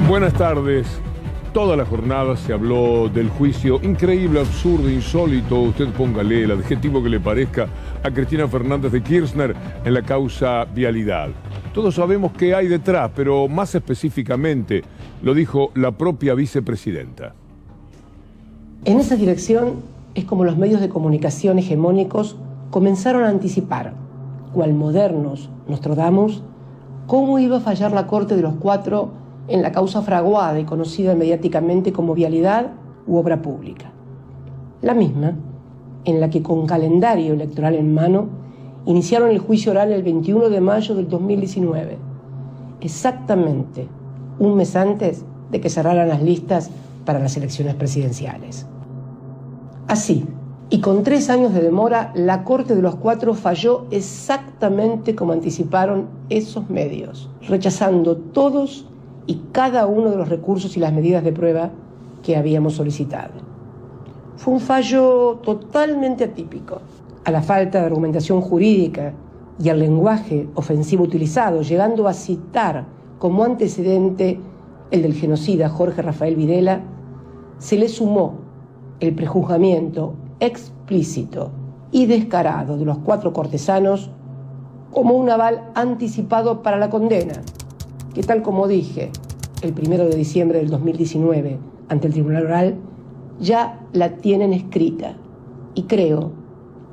Buenas tardes. Toda la jornada se habló del juicio increíble, absurdo, insólito, usted póngale el adjetivo que le parezca, a Cristina Fernández de Kirchner en la causa Vialidad. Todos sabemos qué hay detrás, pero más específicamente lo dijo la propia vicepresidenta. En esa dirección es como los medios de comunicación hegemónicos comenzaron a anticipar, cual modernos Nostradamus, cómo iba a fallar la Corte de los Cuatro en la causa fraguada y conocida mediáticamente como Vialidad u Obra Pública. La misma en la que, con calendario electoral en mano, iniciaron el juicio oral el 21 de mayo del 2019, exactamente un mes antes de que cerraran las listas para las elecciones presidenciales. Así, y con 3 años de demora, la Corte de los Cuatro falló exactamente como anticiparon esos medios, rechazando todos y cada uno de los recursos y las medidas de prueba que habíamos solicitado. Fue un fallo totalmente atípico. A la falta de argumentación jurídica y al lenguaje ofensivo utilizado, llegando a citar como antecedente el del genocida Jorge Rafael Videla, se le sumó el prejuzgamiento explícito y descarado de los 4 cortesanos como un aval anticipado para la condena, que, tal como dije el 1 de diciembre del 2019 ante el Tribunal Oral, ya la tienen escrita y creo,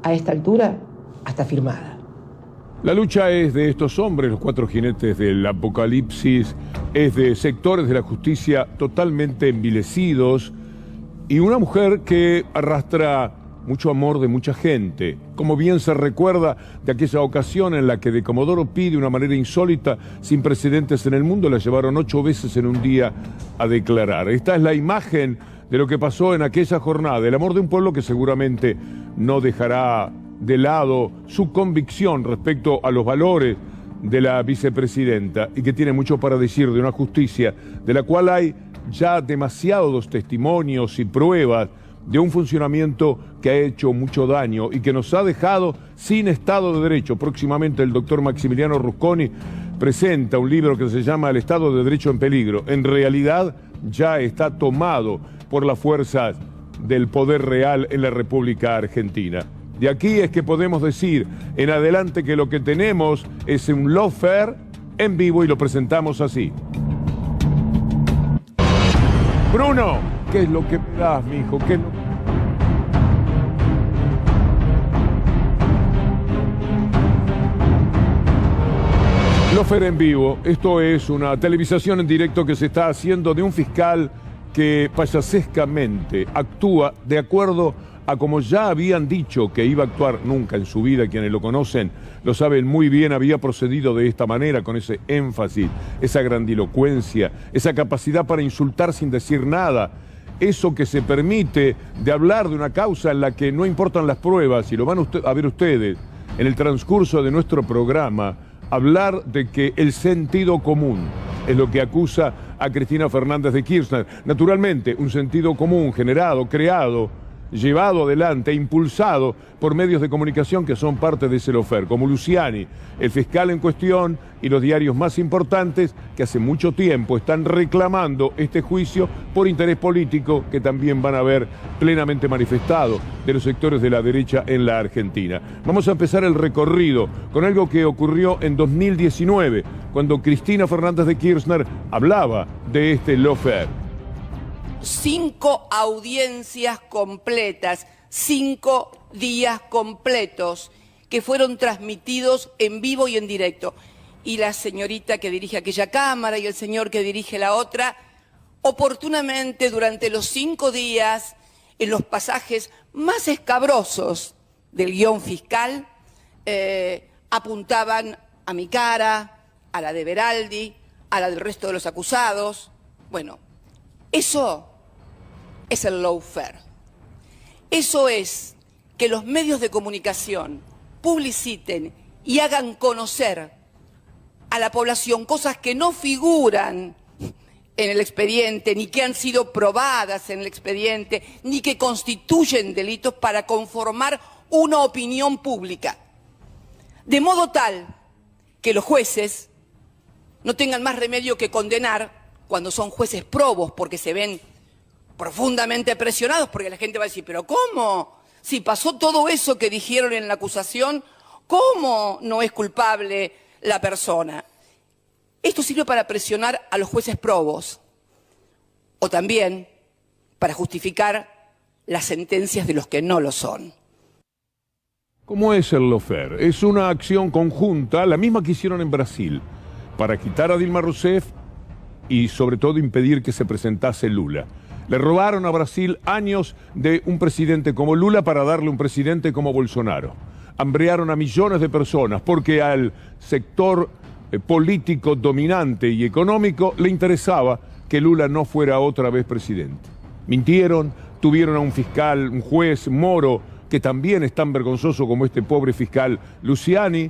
a esta altura, hasta firmada. La lucha es de estos hombres, los 4 jinetes del apocalipsis, es de sectores de la justicia totalmente envilecidos y una mujer que arrastra mucho amor de mucha gente. Como bien se recuerda de aquella ocasión en la que de Comodoro Pi, de una manera insólita, sin precedentes en el mundo, la llevaron 8 veces en un día a declarar. Esta es la imagen de lo que pasó en aquella jornada, el amor de un pueblo que seguramente no dejará de lado su convicción respecto a los valores de la vicepresidenta y que tiene mucho para decir de una justicia de la cual hay ya demasiados testimonios y pruebas de un funcionamiento que ha hecho mucho daño y que nos ha dejado sin Estado de Derecho. Próximamente el doctor Maximiliano Rusconi presenta un libro que se llama El Estado de Derecho en Peligro. En realidad ya está tomado por las fuerzas del poder real en la República Argentina. De aquí es que podemos decir en adelante que lo que tenemos es un lawfare en vivo y lo presentamos así. Bruno, ¿qué es lo que me das, mijo? ¿Qué es lo que... Lawfare en vivo, esto es una televisación en directo que se está haciendo de un fiscal que payasescamente actúa de acuerdo a como ya habían dicho que iba a actuar. Nunca en su vida, quienes lo conocen lo saben muy bien, había procedido de esta manera, con ese énfasis, esa grandilocuencia, esa capacidad para insultar sin decir nada, eso que se permite de hablar de una causa en la que no importan las pruebas, y lo van a ver ustedes en el transcurso de nuestro programa, hablar de que el sentido común es lo que acusa a Cristina Fernández de Kirchner. Naturalmente, un sentido común generado, creado, llevado adelante, impulsado por medios de comunicación que son parte de ese lawfare, como Luciani, el fiscal en cuestión, y los diarios más importantes que hace mucho tiempo están reclamando este juicio por interés político que también van a ver plenamente manifestado de los sectores de la derecha en la Argentina. Vamos a empezar el recorrido con algo que ocurrió en 2019, cuando Cristina Fernández de Kirchner hablaba de este lawfare. 5 audiencias completas, 5 días completos que fueron transmitidos en vivo y en directo. Y la señorita que dirige aquella cámara y el señor que dirige la otra, oportunamente durante los 5 días, en los pasajes más escabrosos del guión fiscal, apuntaban a mi cara, a la de Beraldi, a la del resto de los acusados. Bueno, eso es el lawfare. Eso es que los medios de comunicación publiciten y hagan conocer a la población cosas que no figuran en el expediente, ni que han sido probadas en el expediente, ni que constituyen delitos para conformar una opinión pública. De modo tal que los jueces no tengan más remedio que condenar cuando son jueces probos, porque se ven profundamente presionados, porque la gente va a decir, ¿pero cómo? Si pasó todo eso que dijeron en la acusación, ¿cómo no es culpable la persona? Esto sirve para presionar a los jueces probos, o también para justificar las sentencias de los que no lo son. ¿Cómo es el lawfare? Es una acción conjunta, la misma que hicieron en Brasil, para quitar a Dilma Rousseff y sobre todo impedir que se presentase Lula. Le robaron a Brasil años de un presidente como Lula para darle un presidente como Bolsonaro. Hambrearon a millones de personas porque al sector político dominante y económico le interesaba que Lula no fuera otra vez presidente. Mintieron, tuvieron a un fiscal, un juez, Moro, que también es tan vergonzoso como este pobre fiscal Luciani,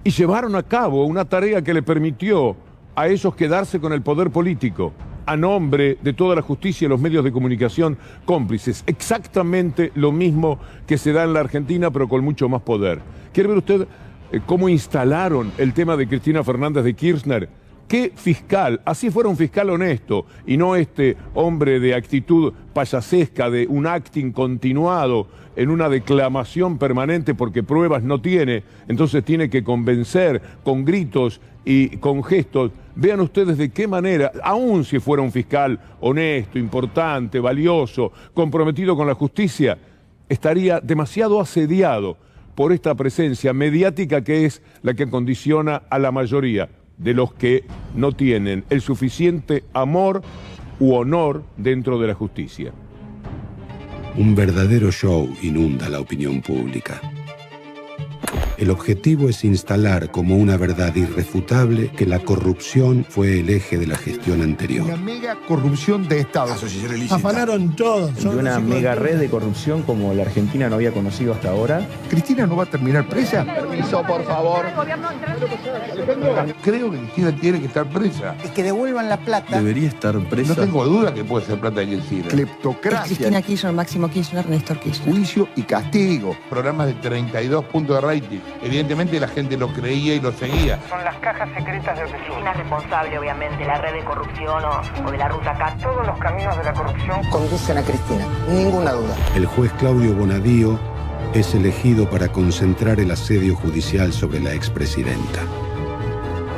y llevaron a cabo una tarea que le permitió a ellos quedarse con el poder político, a nombre de toda la justicia y los medios de comunicación cómplices. Exactamente lo mismo que se da en la Argentina, pero con mucho más poder. ¿Quiere ver usted cómo instalaron el tema de Cristina Fernández de Kirchner? ¿Qué fiscal, así fuera un fiscal honesto, y no este hombre de actitud payasesca, de un acting continuado, en una declamación permanente porque pruebas no tiene, entonces tiene que convencer con gritos y con gestos? Vean ustedes de qué manera, aun si fuera un fiscal honesto, importante, valioso, comprometido con la justicia, estaría demasiado asediado por esta presencia mediática que es la que condiciona a la mayoría de los que no tienen el suficiente amor u honor dentro de la justicia. Un verdadero show inunda la opinión pública. El objetivo es instalar como una verdad irrefutable que la corrupción fue el eje de la gestión anterior. Una mega corrupción de Estado. Afanaron todos. De una mega red de corrupción como la Argentina no había conocido hasta ahora. ¿Cristina no va a terminar presa? Permiso, por favor. Creo que Cristina tiene que estar presa. Es que devuelvan la plata. Debería estar presa. No tengo duda que puede ser plata de Cristina. Cleptocracia. Cristina Kirchner, Máximo Kirchner, Néstor Kirchner. Juicio y castigo. Programas de 32 puntos de rating. Evidentemente la gente lo creía y lo seguía. Son las cajas secretas de Otesur. Cristina es responsable, obviamente, la red de corrupción o de la ruta K. Todos los caminos de la corrupción Conducen a Cristina, ninguna duda. El juez Claudio Bonadío es elegido para concentrar el asedio judicial sobre la expresidenta.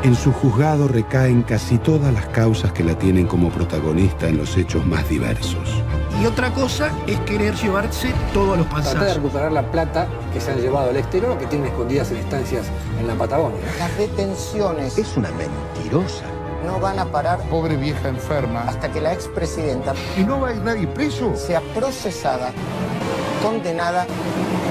En su juzgado recaen casi todas las causas que la tienen como protagonista en los hechos más diversos. Y otra cosa es querer llevarse todos los panzazos. Tratar de recuperar la plata que se han llevado al exterior, que tienen escondidas en estancias en la Patagonia. Las detenciones Es una mentirosa. no van a parar Pobre vieja enferma. hasta que la expresidenta ¿Y no va a ir nadie preso? sea procesada, condenada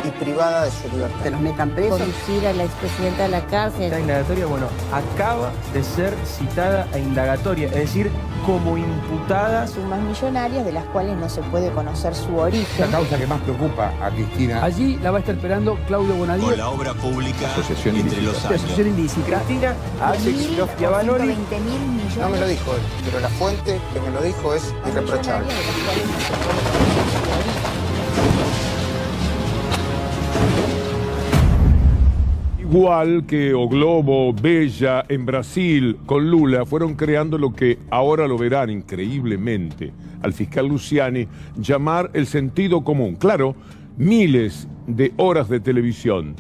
y privada de su libertad. Que los metan presos. Conducir a la expresidenta de la cárcel. Esta indagatoria, bueno, acaba de ser citada a indagatoria, es decir, como imputada. Sumas millonarias de las cuales no se puede conocer su origen. La causa que más preocupa a Cristina. Allí la va a estar esperando Claudio Bonadío. Con la obra pública Asociación entre ilícita. los años. Asociación ilícita. Cristina, Alex Giovanoli. 20.000 millones. No me lo dijo él, pero la fuente que me lo dijo es irreprochable. Millonarias de las cuales no se puede conocer su origen. Igual que O Globo, Bella, en Brasil, con Lula, fueron creando lo que ahora lo verán increíblemente al fiscal Luciani llamar el sentido común. Claro, miles de horas de televisión,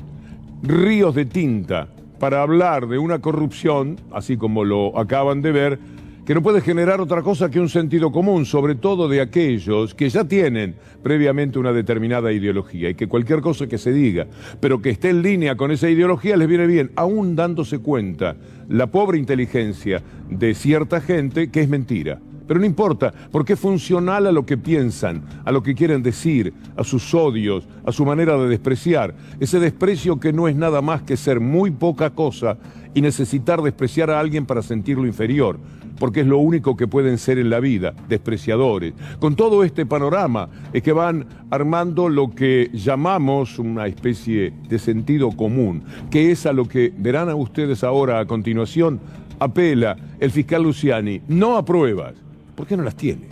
ríos de tinta para hablar de una corrupción, así como lo acaban de ver, que no puede generar otra cosa que un sentido común, sobre todo de aquellos que ya tienen previamente una determinada ideología y que cualquier cosa que se diga, pero que esté en línea con esa ideología les viene bien, aún dándose cuenta la pobre inteligencia de cierta gente que es mentira. Pero no importa, porque es funcional a lo que piensan, a lo que quieren decir, a sus odios, a su manera de despreciar. Ese desprecio que no es nada más que ser muy poca cosa y necesitar despreciar a alguien para sentirlo inferior, porque es lo único que pueden ser en la vida, despreciadores. Con todo este panorama es que van armando lo que llamamos una especie de sentido común, que es a lo que verán a ustedes ahora a continuación, apela el fiscal Luciani, no a pruebas, porque no las tiene,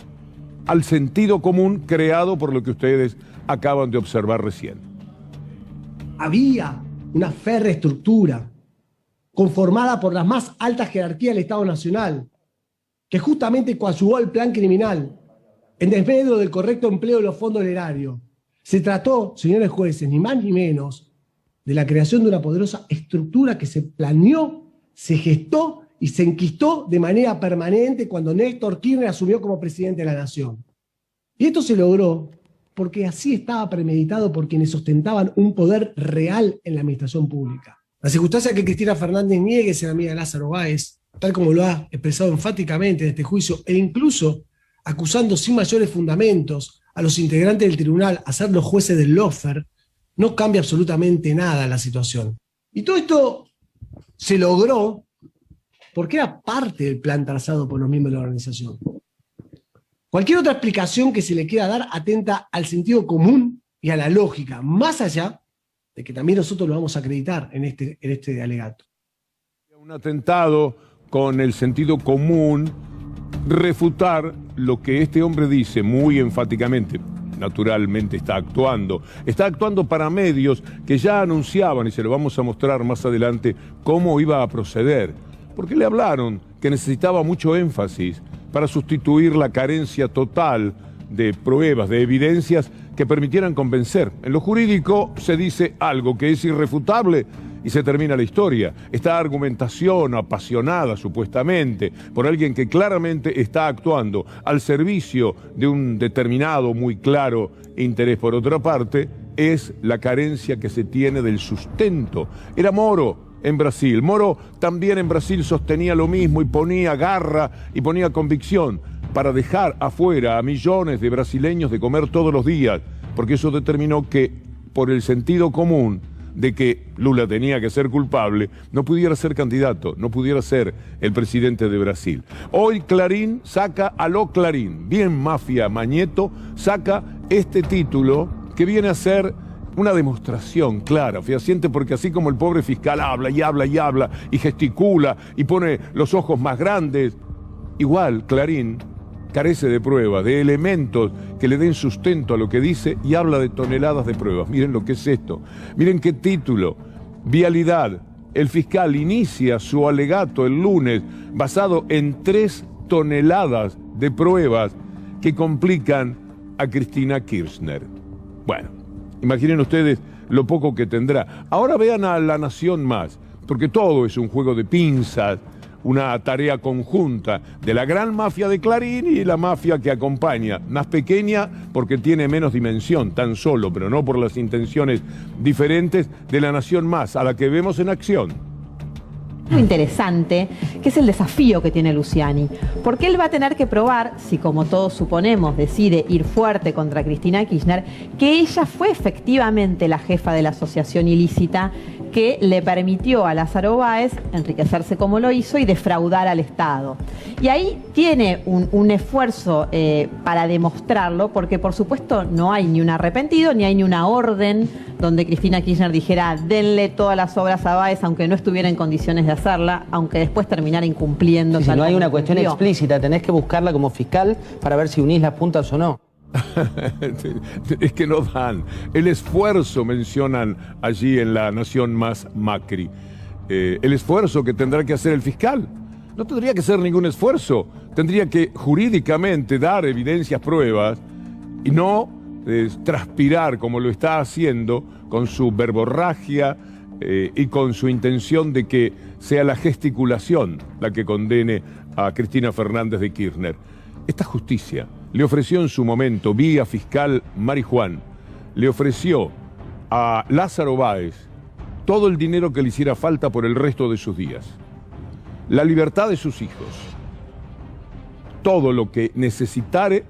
al sentido común creado por lo que ustedes acaban de observar recién. Había una férrea estructura conformada por las más altas jerarquías del Estado Nacional, que justamente coadyuvó el plan criminal en desmedro del correcto empleo de los fondos del erario. Se trató, señores jueces, ni más ni menos, de la creación de una poderosa estructura que se planeó, se gestó y se enquistó de manera permanente cuando Néstor Kirchner asumió como presidente de la Nación. Y esto se logró porque así estaba premeditado por quienes ostentaban un poder real en la administración pública. La circunstancia que Cristina Fernández niegue ser amiga de Lázaro Báez, tal como lo ha expresado enfáticamente en este juicio, e incluso acusando sin mayores fundamentos a los integrantes del tribunal a ser los jueces del lawfare, no cambia absolutamente nada la situación. Y todo esto se logró porque era parte del plan trazado por los miembros de la organización. Cualquier otra explicación que se le quiera dar atenta al sentido común y a la lógica, más allá de que también nosotros lo vamos a acreditar en este alegato. Un atentado con el sentido común, refutar lo que este hombre dice muy enfáticamente. Naturalmente está actuando para medios que ya anunciaban, y se lo vamos a mostrar más adelante, cómo iba a proceder. Porque le hablaron que necesitaba mucho énfasis para sustituir la carencia total de pruebas, de evidencias que permitieran convencer. En lo jurídico se dice algo que es irrefutable y se termina la historia. Esta argumentación apasionada, supuestamente, por alguien que claramente está actuando al servicio de un determinado, muy claro interés por otra parte, es la carencia que se tiene del sustento. Era Moro en Brasil. Moro también en Brasil sostenía lo mismo y ponía garra y ponía convicción para dejar afuera a millones de brasileños de comer todos los días, porque eso determinó que, por el sentido común de que Lula tenía que ser culpable, no pudiera ser candidato, no pudiera ser el presidente de Brasil. Hoy Clarín saca a lo Clarín, bien mafia Mañeto, saca este título que viene a ser una demostración clara, fehaciente, porque así como el pobre fiscal habla y habla y habla y gesticula y pone los ojos más grandes, igual Clarín carece de pruebas, de elementos que le den sustento a lo que dice y habla de toneladas de pruebas. Miren lo que es esto. Miren qué título. Vialidad. El fiscal inicia su alegato el lunes basado en 3 toneladas de pruebas que complican a Cristina Kirchner. Bueno, imaginen ustedes lo poco que tendrá. Ahora vean a La Nación Más, porque todo es un juego de pinzas, una tarea conjunta de la gran mafia de Clarín y la mafia que acompaña, más pequeña porque tiene menos dimensión, tan solo, pero no por las intenciones diferentes de La Nación Más, a la que vemos en acción. Muy interesante, que es el desafío que tiene Luciani, porque él va a tener que probar, si como todos suponemos decide ir fuerte contra Cristina Kirchner, que ella fue efectivamente la jefa de la asociación ilícita que le permitió a Lázaro Báez enriquecerse como lo hizo y defraudar al Estado. Y ahí tiene un esfuerzo para demostrarlo, porque por supuesto no hay ni un arrepentido, ni hay ni una orden donde Cristina Kirchner dijera denle todas las obras a Báez aunque no estuviera en condiciones de hacerla, aunque después terminara incumpliendo. Sí, si no hay una cuestión explícita, tenés que buscarla como fiscal para ver si unís las puntas o no. Es que no dan. El esfuerzo mencionan allí en La Nación Más Macri. El esfuerzo que tendrá que hacer el fiscal. No tendría que ser ningún esfuerzo. Tendría que jurídicamente dar evidencias, pruebas, y no transpirar como lo está haciendo con su verborragia y con su intención de que sea la gesticulación la que condene a Cristina Fernández de Kirchner. Esta justicia le ofreció en su momento, vía fiscal Mari Juan, le ofreció a Lázaro Báez todo el dinero que le hiciera falta por el resto de sus días, la libertad de sus hijos, todo lo que necesitare.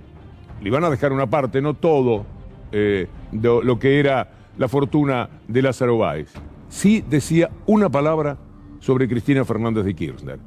Le iban a dejar una parte, no todo, de lo que era la fortuna de Lázaro Báez. Sí decía una palabra sobre Cristina Fernández de Kirchner.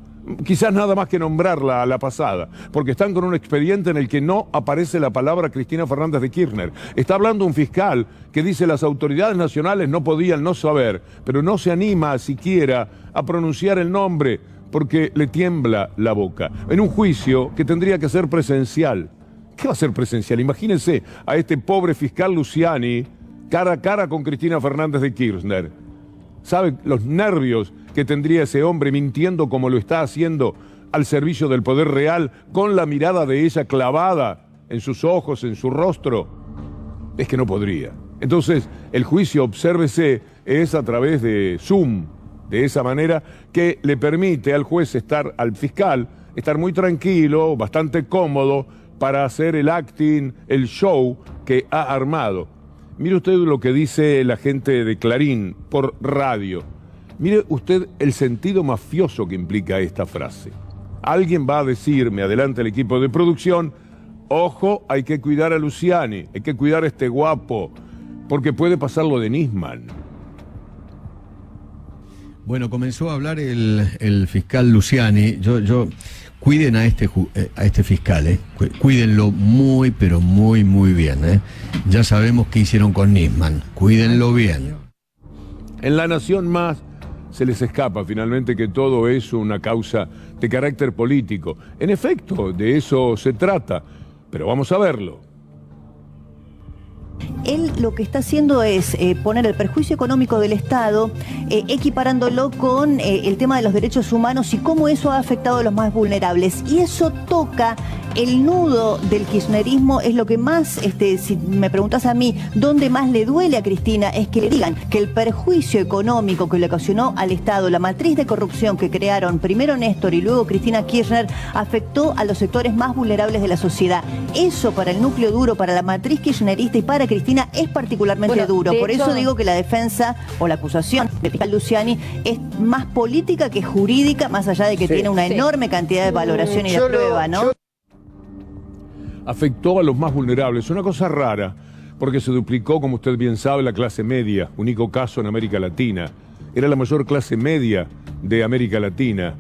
Quizás nada más que nombrarla a la pasada, porque están con un expediente en el que no aparece la palabra Cristina Fernández de Kirchner. Está hablando un fiscal que dice las autoridades nacionales no podían no saber, pero no se anima siquiera a pronunciar el nombre porque le tiembla la boca. En un juicio que tendría que ser presencial. ¿Qué va a ser presencial? Imagínense a este pobre fiscal Luciani cara a cara con Cristina Fernández de Kirchner. ¿Sabe los nervios que tendría ese hombre mintiendo como lo está haciendo al servicio del poder real, con la mirada de ella clavada en sus ojos, en su rostro? Es que no podría. Entonces, el juicio, obsérvese, es a través de Zoom, de esa manera que le permite al juez al fiscal, estar muy tranquilo, bastante cómodo, para hacer el acting, el show que ha armado. Mire usted lo que dice la gente de Clarín por radio. Mire usted el sentido mafioso que implica esta frase. Alguien va a decirme, adelante el equipo de producción, ojo, hay que cuidar a Luciani, hay que cuidar a este guapo, porque puede pasar lo de Nisman. Bueno, comenzó a hablar el fiscal Luciani. Cuiden a este fiscal, cuídenlo muy, pero muy, muy bien. Ya sabemos qué hicieron con Nisman, cuídenlo bien. En La Nación Más se les escapa finalmente que todo es una causa de carácter político. En efecto, de eso se trata, pero vamos a verlo. Él lo que está haciendo es poner el perjuicio económico del Estado, equiparándolo con el tema de los derechos humanos y cómo eso ha afectado a los más vulnerables. Y eso toca el nudo del kirchnerismo, es lo que más, si me preguntas a mí, ¿dónde más le duele a Cristina? Es que le digan que el perjuicio económico que le ocasionó al Estado, la matriz de corrupción que crearon primero Néstor y luego Cristina Kirchner, afectó a los sectores más vulnerables de la sociedad. Eso para el núcleo duro, para la matriz kirchnerista y para Cristina es particularmente duro. Por eso digo que la defensa o la acusación de fiscal Luciani es más política que jurídica, más allá de que tiene una enorme cantidad de valoración y de prueba, ¿no? Afectó a los más vulnerables. Una cosa rara, porque se duplicó, como usted bien sabe, la clase media, único caso en América Latina. Era la mayor clase media de América Latina.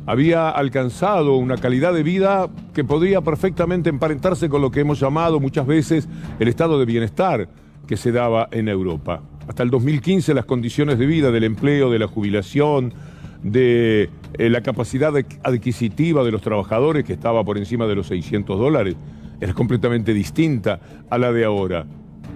Había alcanzado una calidad de vida que podría perfectamente emparentarse con lo que hemos llamado muchas veces el estado de bienestar que se daba en Europa. Hasta el 2015 las condiciones de vida, del empleo, de la jubilación, de la capacidad adquisitiva de los trabajadores, que estaba por encima de los $600, era completamente distinta a la de ahora.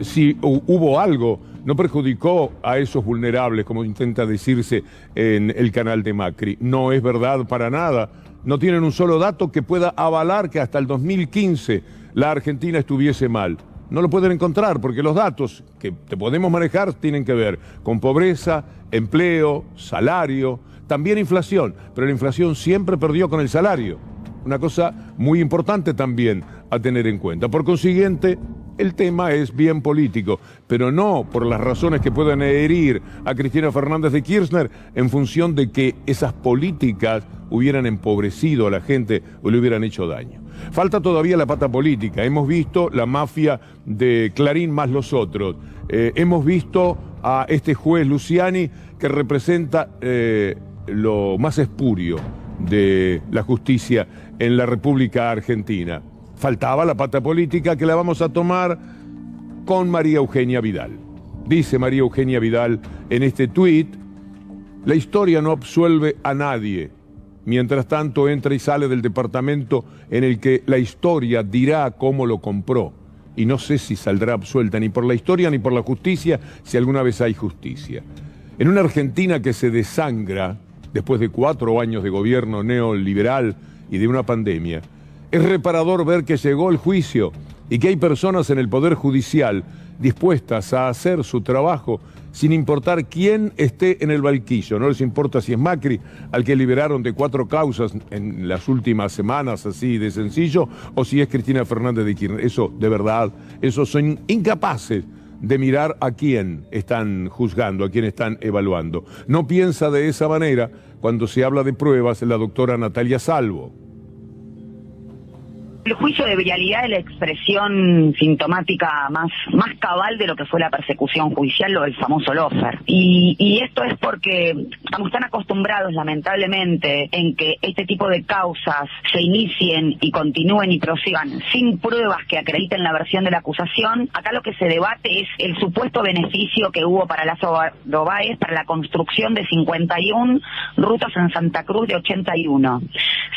Si hubo algo, no perjudicó a esos vulnerables, como intenta decirse en el canal de Macri. No es verdad para nada. No tienen un solo dato que pueda avalar que hasta el 2015 la Argentina estuviese mal. No lo pueden encontrar porque los datos que te podemos manejar tienen que ver con pobreza, empleo, salario, también inflación. Pero la inflación siempre perdió con el salario. Una cosa muy importante también a tener en cuenta. Por consiguiente, el tema es bien político, pero no por las razones que puedan herir a Cristina Fernández de Kirchner en función de que esas políticas hubieran empobrecido a la gente o le hubieran hecho daño. Falta todavía la pata política. Hemos visto la mafia de Clarín más los otros. Hemos visto a este juez Luciani que representa lo más espurio de la justicia en la República Argentina. Faltaba la pata política que la vamos a tomar con María Eugenia Vidal. Dice María Eugenia Vidal en este tuit: la historia no absuelve a nadie. Mientras tanto entra y sale del departamento en el que la historia dirá cómo lo compró. Y no sé si saldrá absuelta ni por la historia ni por la justicia, si alguna vez hay justicia. En una Argentina que se desangra después de 4 años de gobierno neoliberal y de una pandemia, es reparador ver que llegó el juicio y que hay personas en el Poder Judicial dispuestas a hacer su trabajo sin importar quién esté en el banquillo. No les importa si es Macri, al que liberaron de 4 causas en las últimas semanas, así de sencillo, o si es Cristina Fernández de Kirchner. Eso, de verdad, esos son incapaces de mirar a quién están juzgando, a quién están evaluando. No piensa de esa manera cuando se habla de pruebas la doctora Natalia Salvo. El juicio de vialidad es la expresión sintomática más cabal de lo que fue la persecución judicial, lo del famoso lawfare. Y esto es porque estamos tan acostumbrados, lamentablemente, en que este tipo de causas se inicien y continúen y prosigan sin pruebas que acrediten la versión de la acusación. Acá lo que se debate es el supuesto beneficio que hubo para Lazo Báez para la construcción de 51 rutas en Santa Cruz de 81.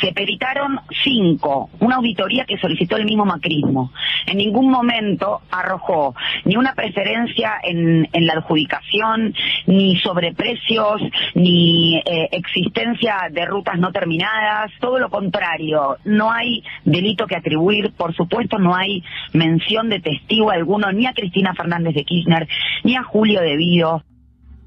Se peritaron 5, una auditoría auditoría que solicitó el mismo macrismo. En ningún momento arrojó ni una preferencia en la adjudicación, ni sobreprecios, ni existencia de rutas no terminadas. Todo lo contrario, no hay delito que atribuir, por supuesto no hay mención de testigo alguno ni a Cristina Fernández de Kirchner ni a Julio De Vido.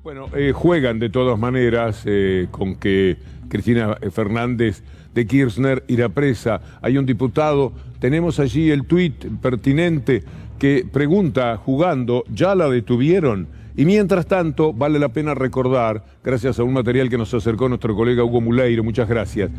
Bueno, juegan de todas maneras con que Cristina Fernández de Kirchner irá presa. Hay un diputado, tenemos allí el tuit pertinente que pregunta, jugando, ¿ya la detuvieron? Y mientras tanto, vale la pena recordar, gracias a un material que nos acercó nuestro colega Hugo Muleiro, muchas gracias,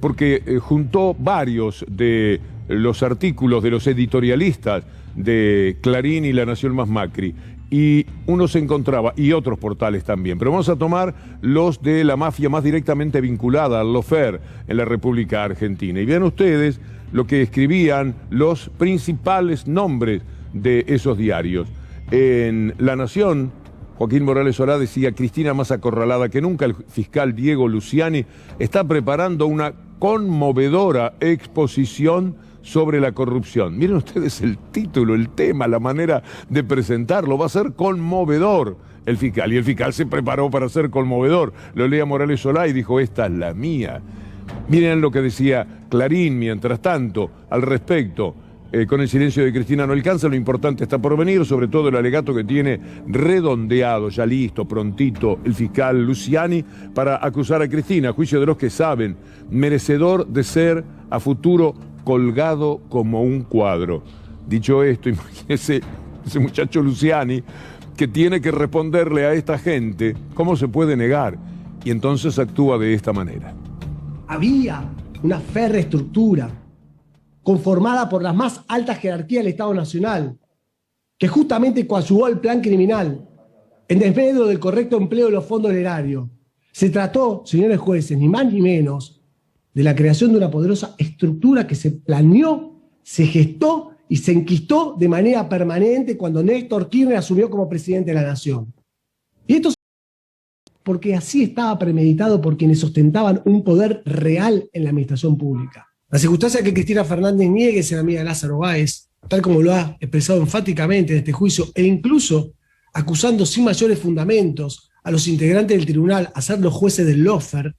porque juntó varios de los artículos de los editorialistas de Clarín y La Nación más Macri, y uno se encontraba, y otros portales también, pero vamos a tomar los de la mafia más directamente vinculada al lawfare en la República Argentina. Y vean ustedes lo que escribían los principales nombres de esos diarios. En La Nación, Joaquín Morales Solá decía: Cristina más acorralada que nunca. El fiscal Diego Luciani está preparando una conmovedora exposición sobre la corrupción. Miren ustedes el título, el tema, la manera de presentarlo. Va a ser conmovedor el fiscal. Y el fiscal se preparó para ser conmovedor. Lo leía Morales Solá y dijo: esta es la mía. Miren lo que decía Clarín, mientras tanto, al respecto. Con el silencio de Cristina no alcanza, lo importante está por venir, sobre todo el alegato que tiene redondeado, ya listo, prontito, el fiscal Luciani para acusar a Cristina, a juicio de los que saben, merecedor de ser a futuro colgado como un cuadro. Dicho esto, imagínese ese muchacho Luciani que tiene que responderle a esta gente, ¿cómo se puede negar? Y entonces actúa de esta manera. Había una férrea estructura conformada por las más altas jerarquías del Estado Nacional, que justamente coadyuvó el plan criminal en desmedro del correcto empleo de los fondos del erario. Se trató, señores jueces, ni más ni menos, de la creación de una poderosa estructura que se planeó, se gestó y se enquistó de manera permanente cuando Néstor Kirchner asumió como presidente de la Nación. Y esto porque así estaba premeditado por quienes ostentaban un poder real en la administración pública. La circunstancia que Cristina Fernández niegue ser amiga de Lázaro Báez, tal como lo ha expresado enfáticamente en este juicio, e incluso acusando sin mayores fundamentos a los integrantes del tribunal a ser los jueces del lawfare,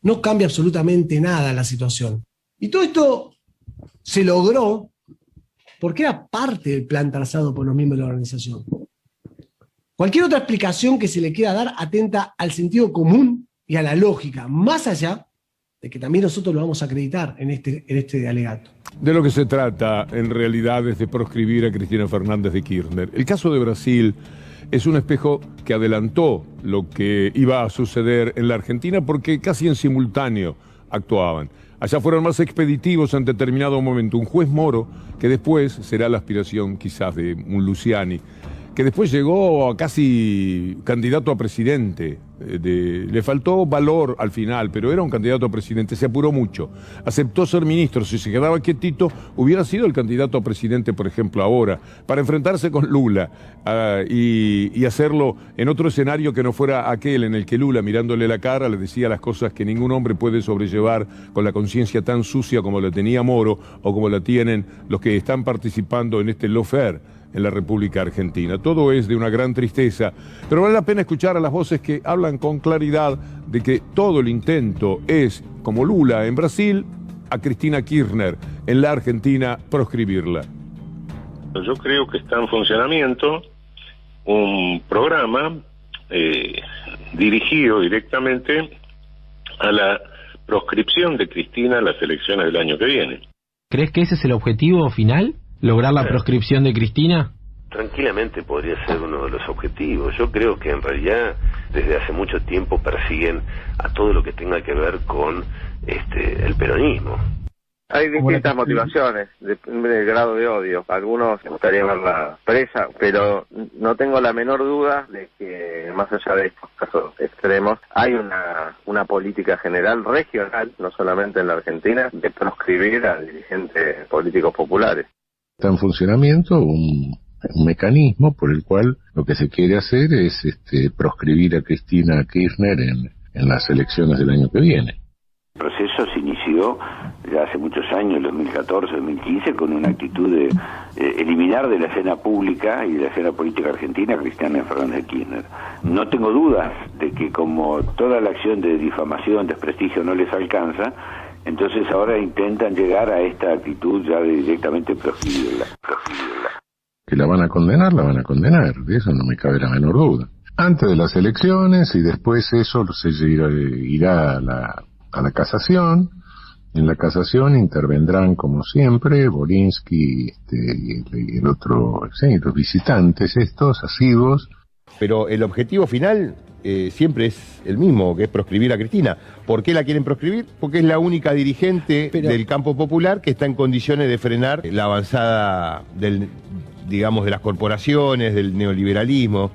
no cambia absolutamente nada la situación. Y todo esto se logró porque era parte del plan trazado por los miembros de la organización. Cualquier otra explicación que se le quiera dar atenta al sentido común y a la lógica, más allá de que también nosotros lo vamos a acreditar en este alegato. De lo que se trata, en realidad, es de proscribir a Cristina Fernández de Kirchner. El caso de Brasil es un espejo que adelantó lo que iba a suceder en la Argentina porque casi en simultáneo actuaban. Allá fueron más expeditivos en determinado momento. Un juez Moro, que después será la aspiración quizás de un Luciani, que después llegó a casi candidato a presidente. Le faltó valor al final, pero era un candidato a presidente, se apuró mucho. Aceptó ser ministro, si se quedaba quietito, hubiera sido el candidato a presidente, por ejemplo, ahora, para enfrentarse con Lula y hacerlo en otro escenario que no fuera aquel en el que Lula, mirándole la cara, le decía las cosas que ningún hombre puede sobrellevar con la conciencia tan sucia como la tenía Moro o como la tienen los que están participando en este lawfare en la República Argentina. Todo es de una gran tristeza, pero vale la pena escuchar a las voces que hablan con claridad de que todo el intento es, como Lula en Brasil, a Cristina Kirchner en la Argentina proscribirla. Yo creo que está en funcionamiento un programa dirigido directamente a la proscripción de Cristina en las elecciones del año que viene. ¿Crees que ese es el objetivo final? ¿Lograr la proscripción de Cristina? Tranquilamente podría ser uno de los objetivos. Yo creo que en realidad desde hace mucho tiempo persiguen a todo lo que tenga que ver con el peronismo. Hay distintas motivaciones, depende del grado de odio. Algunos les gustaría verla presa, pero no tengo la menor duda de que, más allá de estos casos extremos, hay una política general regional, no solamente en la Argentina, de proscribir a dirigentes políticos populares. Está en funcionamiento un mecanismo por el cual lo que se quiere hacer es proscribir a Cristina Kirchner en las elecciones del año que viene. proceso se inició ya hace muchos años, 2014, 2015, con una actitud de eliminar de la escena pública y de la escena política argentina a Cristina Fernández de Kirchner. No tengo dudas de que como toda la acción de difamación, desprestigio no les alcanza, entonces ahora intentan llegar a esta actitud ya de directamente proscribirla. Que la van a condenar, de eso no me cabe la menor duda. Antes de las elecciones y después eso se irá a la casación. En la casación intervendrán, como siempre, Borinsky y el otro, los visitantes estos, asiduos. Pero el objetivo final siempre es el mismo, que es proscribir a Cristina. ¿Por qué la quieren proscribir? Porque es la única dirigente del campo popular que está en condiciones de frenar la avanzada de las corporaciones, del neoliberalismo.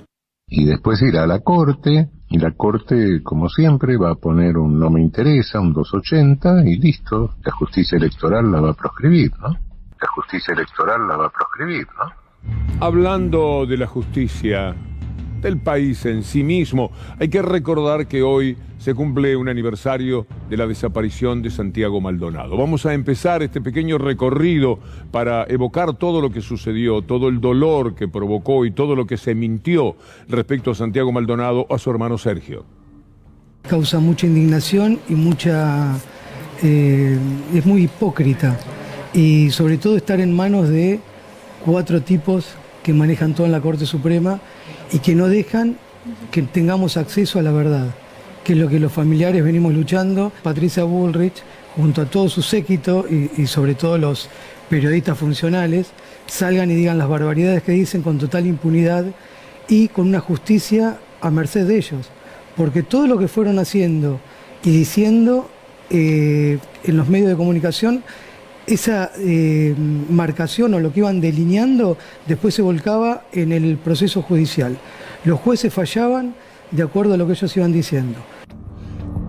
Y después irá a la Corte, y la Corte, como siempre, va a poner un no me interesa, un 280, y listo, la justicia electoral la va a proscribir, ¿no? Hablando de la justicia, del país en sí mismo, hay que recordar que hoy se cumple un aniversario de la desaparición de Santiago Maldonado. Vamos a empezar este pequeño recorrido para evocar todo lo que sucedió, todo el dolor que provocó y todo lo que se mintió respecto a Santiago Maldonado, a su hermano Sergio. Causa mucha indignación y es muy hipócrita, y sobre todo estar en manos de 4 tipos que manejan todo en la Corte Suprema y que no dejan que tengamos acceso a la verdad, que es lo que los familiares venimos luchando. Patricia Bullrich, junto a todo su séquito y sobre todo los periodistas funcionales, salgan y digan las barbaridades que dicen con total impunidad y con una justicia a merced de ellos. Porque todo lo que fueron haciendo y diciendo en los medios de comunicación, esa marcación o lo que iban delineando después se volcaba en el proceso judicial. Los jueces fallaban de acuerdo a lo que ellos iban diciendo.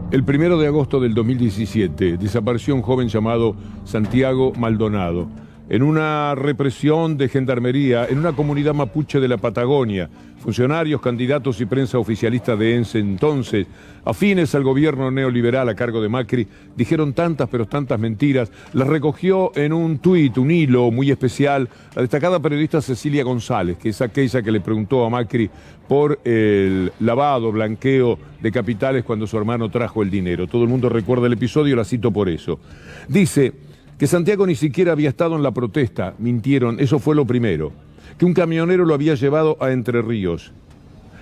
El 1 de agosto del 2017 desapareció un joven llamado Santiago Maldonado en una represión de gendarmería en una comunidad mapuche de la Patagonia. Funcionarios, candidatos y prensa oficialista de ese entonces, afines al gobierno neoliberal a cargo de Macri, dijeron tantas pero tantas mentiras. Las recogió en un tuit, un hilo muy especial, la destacada periodista Cecilia González, que es aquella que le preguntó a Macri por el lavado, blanqueo de capitales cuando su hermano trajo el dinero. Todo el mundo recuerda el episodio, la cito por eso. Dice que Santiago ni siquiera había estado en la protesta, mintieron, eso fue lo primero. Que un camionero lo había llevado a Entre Ríos,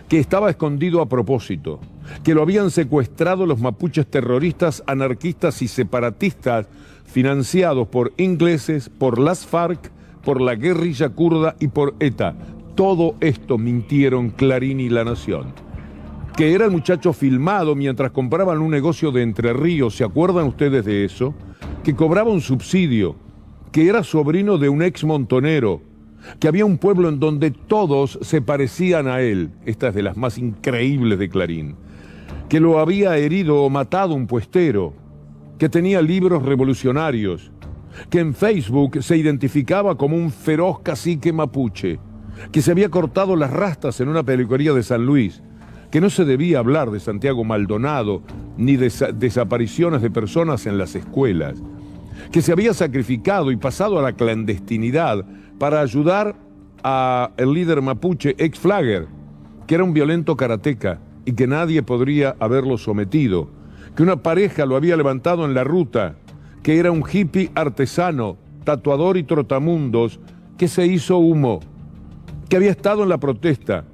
que estaba escondido a propósito, que lo habían secuestrado los mapuches terroristas, anarquistas y separatistas financiados por ingleses, por las FARC, por la guerrilla kurda y por ETA. Todo esto mintieron Clarín y La Nación. Que era el muchacho filmado mientras compraban un negocio de Entre Ríos, ¿se acuerdan ustedes de eso? Que cobraba un subsidio, que era sobrino de un ex montonero, que había un pueblo en donde todos se parecían a él, esta es de las más increíbles de Clarín, que lo había herido o matado un puestero, que tenía libros revolucionarios, que en Facebook se identificaba como un feroz cacique mapuche, que se había cortado las rastas en una peluquería de San Luis, que no se debía hablar de Santiago Maldonado ni de desapariciones de personas en las escuelas, que se había sacrificado y pasado a la clandestinidad para ayudar a el líder mapuche ex Flagger, que era un violento karateca y que nadie podría haberlo sometido, que una pareja lo había levantado en la ruta, que era un hippie artesano, tatuador y trotamundos, que se hizo humo, que había estado en la protesta,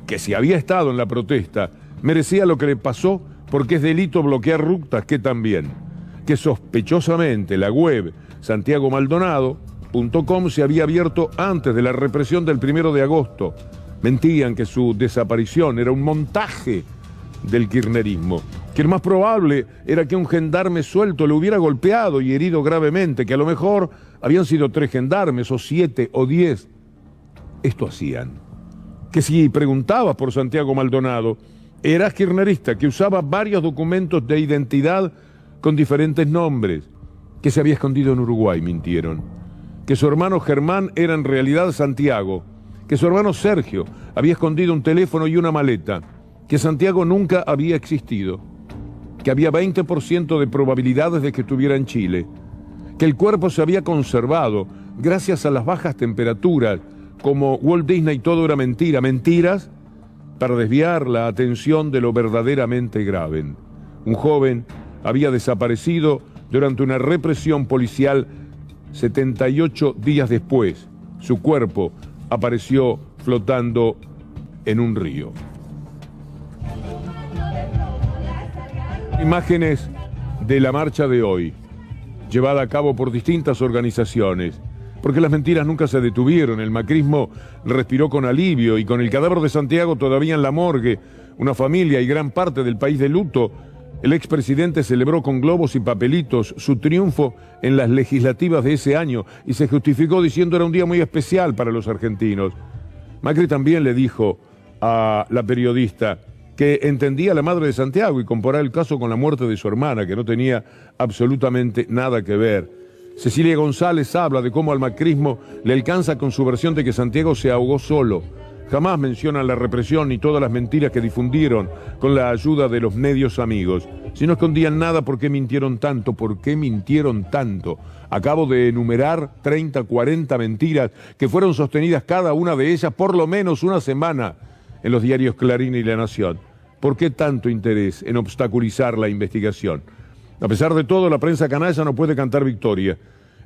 que si había estado en la protesta merecía lo que le pasó porque es delito bloquear rutas, que también, que sospechosamente la web santiagomaldonado.com se había abierto antes de la represión del 1 de agosto. Mentían que su desaparición era un montaje del kirchnerismo, que lo más probable era que un gendarme suelto le hubiera golpeado y herido gravemente, que a lo mejor habían sido 3 gendarmes o 7 o 10. Esto hacían. Que si preguntabas por Santiago Maldonado, eras kirchnerista, que usaba varios documentos de identidad con diferentes nombres, que se había escondido en Uruguay, mintieron, que su hermano Germán era en realidad Santiago, que su hermano Sergio había escondido un teléfono y una maleta, que Santiago nunca había existido. que había 20% de probabilidades de que estuviera en Chile, que el cuerpo se había conservado gracias a las bajas temperaturas, como Walt Disney todo era mentira, mentiras para desviar la atención de lo verdaderamente grave. Un joven había desaparecido durante una represión policial 78 días después. Su cuerpo apareció flotando en un río. Imágenes de la marcha de hoy, llevada a cabo por distintas organizaciones, porque las mentiras nunca se detuvieron. El macrismo respiró con alivio y con el cadáver de Santiago todavía en la morgue, una familia y gran parte del país de luto, el expresidente celebró con globos y papelitos su triunfo en las legislativas de ese año y se justificó diciendo era un día muy especial para los argentinos. Macri también le dijo a la periodista que entendía a la madre de Santiago y comparó el caso con la muerte de su hermana, que no tenía absolutamente nada que ver. Cecilia González habla de cómo al macrismo le alcanza con su versión de que Santiago se ahogó solo. Jamás mencionan la represión ni todas las mentiras que difundieron con la ayuda de los medios amigos. Si no escondían nada, ¿por qué mintieron tanto? ¿Por qué mintieron tanto? Acabo de enumerar 30, 40 mentiras que fueron sostenidas cada una de ellas por lo menos una semana en los diarios Clarín y La Nación. ¿Por qué tanto interés en obstaculizar la investigación? A pesar de todo, la prensa canalla no puede cantar victoria.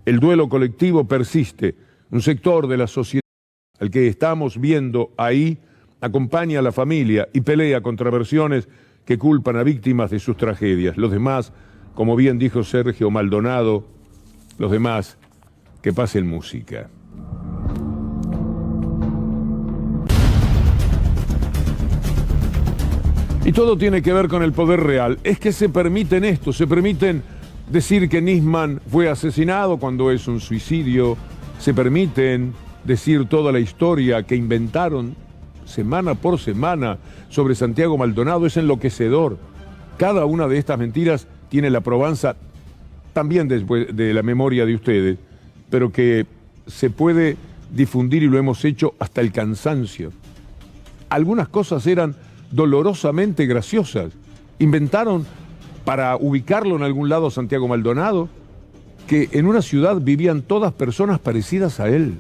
El duelo colectivo persiste. Un sector de la sociedad al que estamos viendo ahí acompaña a la familia y pelea contra versiones que culpan a víctimas de sus tragedias. Los demás, como bien dijo Sergio Maldonado, los demás que pasen música. Y todo tiene que ver con el poder real. Es que se permiten esto, se permiten decir que Nisman fue asesinado cuando es un suicidio, se permiten decir toda la historia que inventaron semana por semana sobre Santiago Maldonado. Es enloquecedor. Cada una de estas mentiras tiene la probanza también de la memoria de ustedes, pero que se puede difundir y lo hemos hecho hasta el cansancio. Algunas cosas eran dolorosamente graciosas. Inventaron para ubicarlo en algún lado a Santiago Maldonado que en una ciudad vivían todas personas parecidas a él.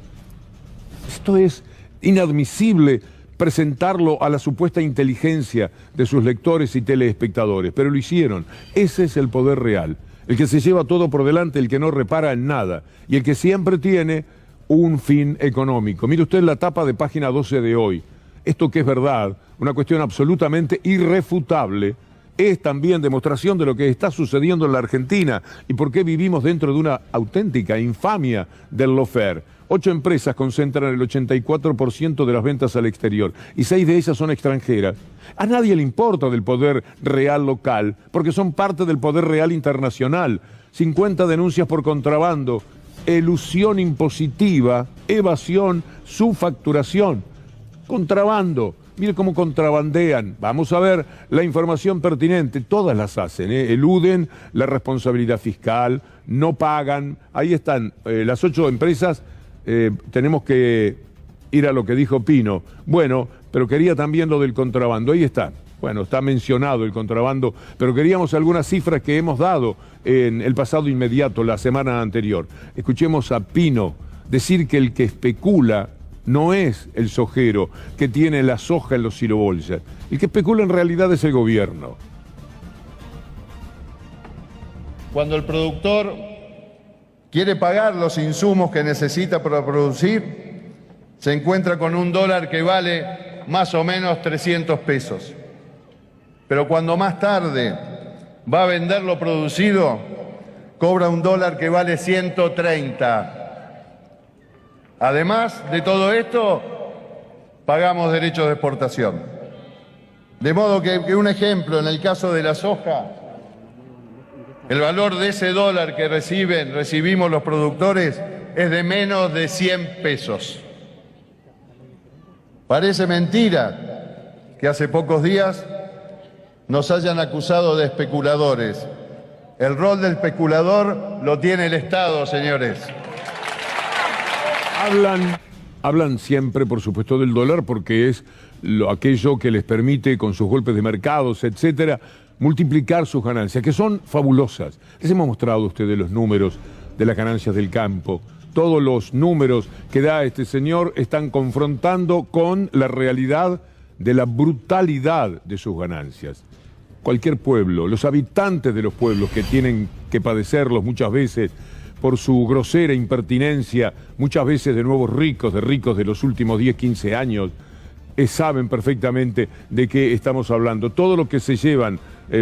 Esto es inadmisible presentarlo a la supuesta inteligencia de sus lectores y teleespectadores, pero lo hicieron. Ese es el poder real, el que se lleva todo por delante, el que no repara en nada y el que siempre tiene un fin económico. Mire usted la tapa de página 12 de hoy. Esto que es verdad, una cuestión absolutamente irrefutable, es también demostración de lo que está sucediendo en la Argentina y por qué vivimos dentro de una auténtica infamia del lawfare. 8 empresas concentran el 84% de las ventas al exterior y 6 de ellas son extranjeras. A nadie le importa del poder real local porque son parte del poder real internacional. 50 denuncias por contrabando, elusión impositiva, evasión, subfacturación. Contrabando, mire cómo contrabandean. Vamos a ver la información pertinente, todas las hacen, eluden la responsabilidad fiscal, no pagan. Ahí están las 8 empresas. Tenemos que ir a lo que dijo Pino. Bueno, pero quería también lo del contrabando. Ahí está. Bueno, está mencionado el contrabando, pero queríamos algunas cifras que hemos dado en el pasado inmediato, la semana anterior. Escuchemos a Pino decir que el que especula no es el sojero que tiene la soja en los silobolsas. El que especula en realidad es el gobierno. Cuando el productor quiere pagar los insumos que necesita para producir, se encuentra con un dólar que vale más o menos 300 pesos. Pero cuando más tarde va a vender lo producido, cobra un dólar que vale 130. Además de todo esto, pagamos derechos de exportación. De modo que un ejemplo, en el caso de la soja, el valor de ese dólar que recibimos los productores es de menos de 100 pesos. Parece mentira que hace pocos días nos hayan acusado de especuladores. El rol del especulador lo tiene el Estado, señores. Hablan siempre, por supuesto, del dólar porque es aquello que les permite, con sus golpes de mercados, etcétera, multiplicar sus ganancias, que son fabulosas. Les hemos mostrado a ustedes los números de las ganancias del campo. Todos los números que da este señor están confrontando con la realidad de la brutalidad de sus ganancias. Cualquier pueblo, los habitantes de los pueblos que tienen que padecerlos muchas veces por su grosera impertinencia, muchas veces de nuevos ricos de los últimos 10, 15 años, saben perfectamente de qué estamos hablando. Todo lo que se llevan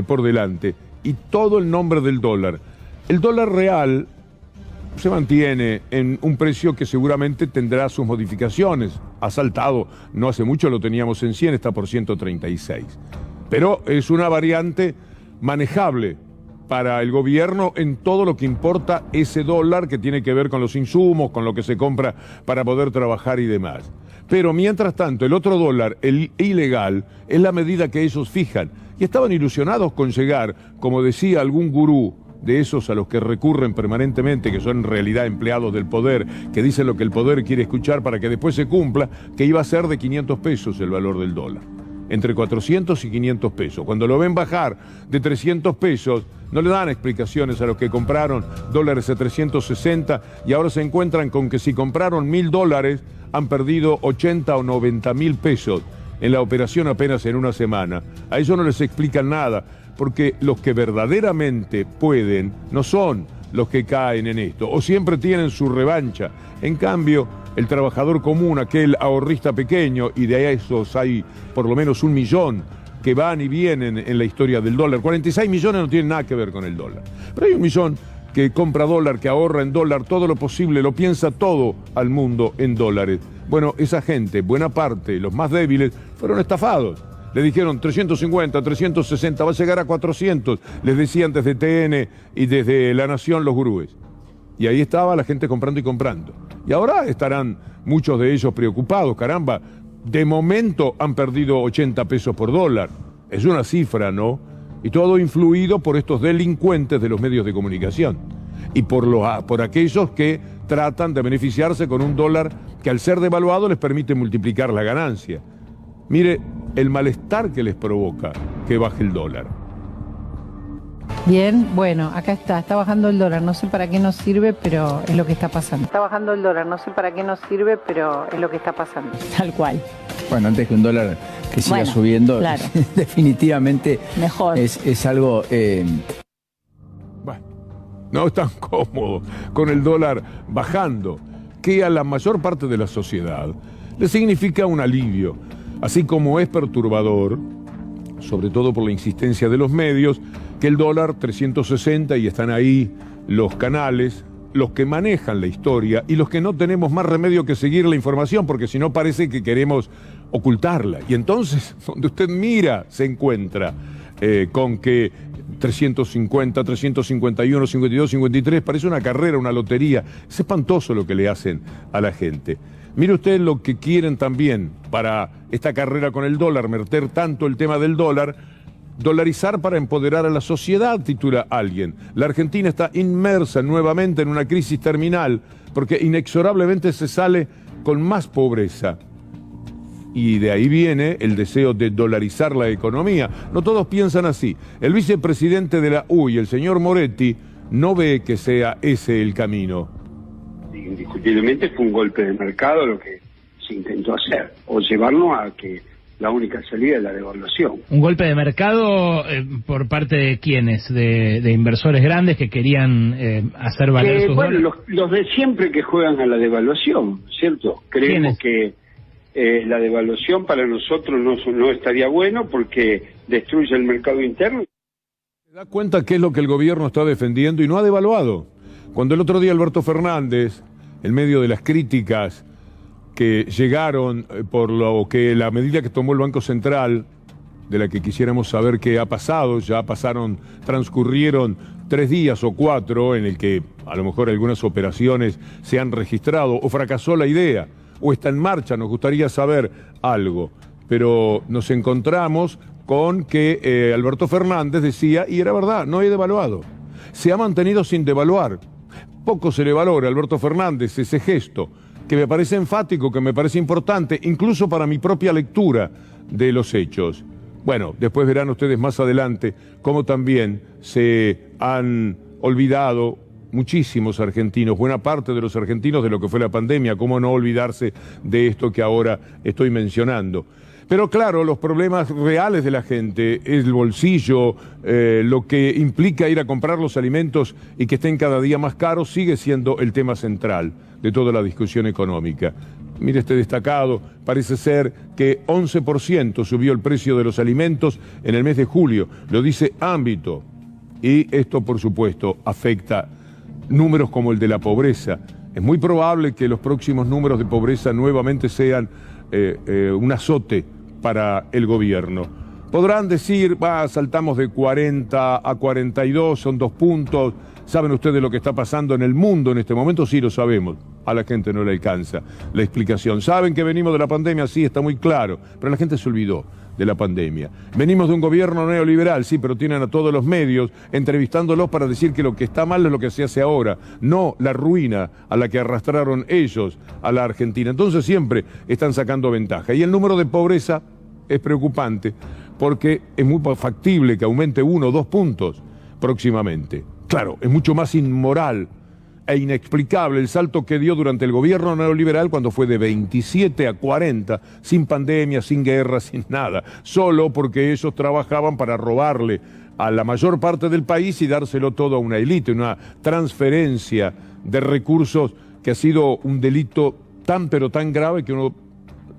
por delante y todo el nombre del dólar. El dólar real se mantiene en un precio que seguramente tendrá sus modificaciones. Ha saltado, no hace mucho lo teníamos en 100, está por 136. Pero es una variante manejable para el gobierno en todo lo que importa ese dólar que tiene que ver con los insumos, con lo que se compra para poder trabajar y demás. Pero mientras tanto, el otro dólar, el ilegal, es la medida que ellos fijan. Y estaban ilusionados con llegar, como decía algún gurú, de esos a los que recurren permanentemente, que son en realidad empleados del poder, que dicen lo que el poder quiere escuchar para que después se cumpla, que iba a ser de 500 pesos el valor del dólar. Entre 400 y 500 pesos. Cuando lo ven bajar de 300 pesos, no le dan explicaciones a los que compraron dólares de 360 y ahora se encuentran con que si compraron $1.000 han perdido 80 o 90 mil pesos en la operación apenas en una semana. A ellos no les explican nada, porque los que verdaderamente pueden no son los que caen en esto, o siempre tienen su revancha. En cambio, el trabajador común, aquel ahorrista pequeño, y de esos hay por lo menos 1 millón que van y vienen en la historia del dólar. 46 millones no tienen nada que ver con el dólar. Pero hay 1 millón que compra dólar, que ahorra en dólar todo lo posible, lo piensa todo al mundo en dólares. Bueno, esa gente, buena parte, los más débiles, fueron estafados. Le dijeron 350, 360, va a llegar a 400, les decían desde TN y desde La Nación los gurúes. Y ahí estaba la gente comprando y comprando. Y ahora estarán muchos de ellos preocupados. Caramba, de momento han perdido 80 pesos por dólar. Es una cifra, ¿no? Y todo influido por estos delincuentes de los medios de comunicación. Y por aquellos que tratan de beneficiarse con un dólar que al ser devaluado les permite multiplicar la ganancia. Mire el malestar que les provoca que baje el dólar. Bien, bueno, acá está bajando el dólar, no sé para qué nos sirve, pero es lo que está pasando. Está bajando el dólar, no sé para qué nos sirve, pero es lo que está pasando. Tal cual. Bueno, antes que un dólar que siga subiendo, claro. Definitivamente mejor. Es algo... Bueno, no es tan cómodo con el dólar bajando, que a la mayor parte de la sociedad le significa un alivio, así como es perturbador, sobre todo por la insistencia de los medios, que el dólar 360 y están ahí los canales, los que manejan la historia y los que no tenemos más remedio que seguir la información, porque si no parece que queremos ocultarla. Y entonces, donde usted mira, se encuentra con que 350, 351, 52, 53, parece una carrera, una lotería. Es espantoso lo que le hacen a la gente. Mire usted lo que quieren también para esta carrera con el dólar, meter tanto el tema del dólar, dolarizar para empoderar a la sociedad, titula alguien. La Argentina está inmersa nuevamente en una crisis terminal porque inexorablemente se sale con más pobreza. Y de ahí viene el deseo de dolarizar la economía. No todos piensan así. El vicepresidente de la UI, el señor Moretti, no ve que sea ese el camino. Indiscutiblemente fue un golpe de mercado lo que se intentó hacer, o llevarnos a que la única salida es la devaluación. ¿Un golpe de mercado por parte de quiénes? ¿De inversores grandes que querían hacer valer sus dólares? Los de siempre que juegan a la devaluación, ¿cierto? Creemos que la devaluación para nosotros no estaría bueno porque destruye el mercado interno. ¿Se da cuenta qué es lo que el gobierno está defendiendo y no ha devaluado? Cuando el otro día Alberto Fernández, en medio de las críticas que llegaron por lo que la medida que tomó el Banco Central, de la que quisiéramos saber qué ha pasado, ya transcurrieron 3 días o 4 en el que a lo mejor algunas operaciones se han registrado o fracasó la idea o está en marcha, nos gustaría saber algo, pero nos encontramos con que Alberto Fernández decía, y era verdad, no he devaluado, se ha mantenido sin devaluar. Poco se le valora a Alberto Fernández ese gesto que me parece enfático, que me parece importante, incluso para mi propia lectura de los hechos. Bueno, después verán ustedes más adelante cómo también se han olvidado muchísimos argentinos, buena parte de los argentinos de lo que fue la pandemia, cómo no olvidarse de esto que ahora estoy mencionando. Pero claro, los problemas reales de la gente, el bolsillo, lo que implica ir a comprar los alimentos y que estén cada día más caros, sigue siendo el tema central de toda la discusión económica. Mire este destacado, parece ser que 11% subió el precio de los alimentos en el mes de julio, lo dice Ámbito. Y esto, por supuesto, afecta números como el de la pobreza. Es muy probable que los próximos números de pobreza nuevamente sean un azote para el gobierno. Podrán decir, saltamos de 40 a 42, son 2 puntos. ¿Saben ustedes lo que está pasando en el mundo en este momento? Sí, lo sabemos. A la gente no le alcanza la explicación. ¿Saben que venimos de la pandemia? Sí, está muy claro. Pero la gente se olvidó de la pandemia. Venimos de un gobierno neoliberal, sí, pero tienen a todos los medios entrevistándolos para decir que lo que está mal es lo que se hace ahora, no la ruina a la que arrastraron ellos a la Argentina. Entonces siempre están sacando ventaja. Y el número de pobreza es preocupante porque es muy factible que aumente 1 o 2 puntos próximamente. Claro, es mucho más inmoral e inexplicable el salto que dio durante el gobierno neoliberal cuando fue de 27 a 40, sin pandemia, sin guerra, sin nada, solo porque ellos trabajaban para robarle a la mayor parte del país y dárselo todo a una élite, una transferencia de recursos que ha sido un delito tan pero tan grave que uno